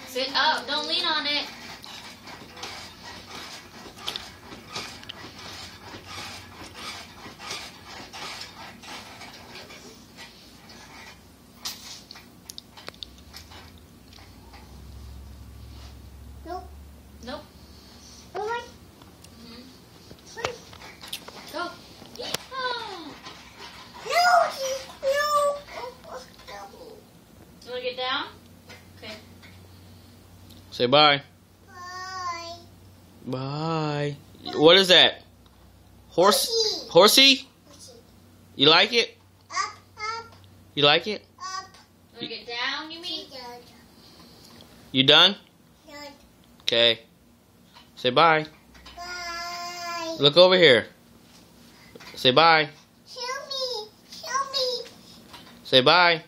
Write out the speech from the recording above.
Sit up. Don't lean on it. Nope. Nope. Alright. Go. Yeehaw. No. You want to get down? Okay. Say bye. Bye. Bye. What is that? Horsey? Horsey. You like it? Up. You like it? Up. You want to get down, you mean? You done? Done. Okay. Say bye. Bye. Look over here. Say bye. Show me. Say bye.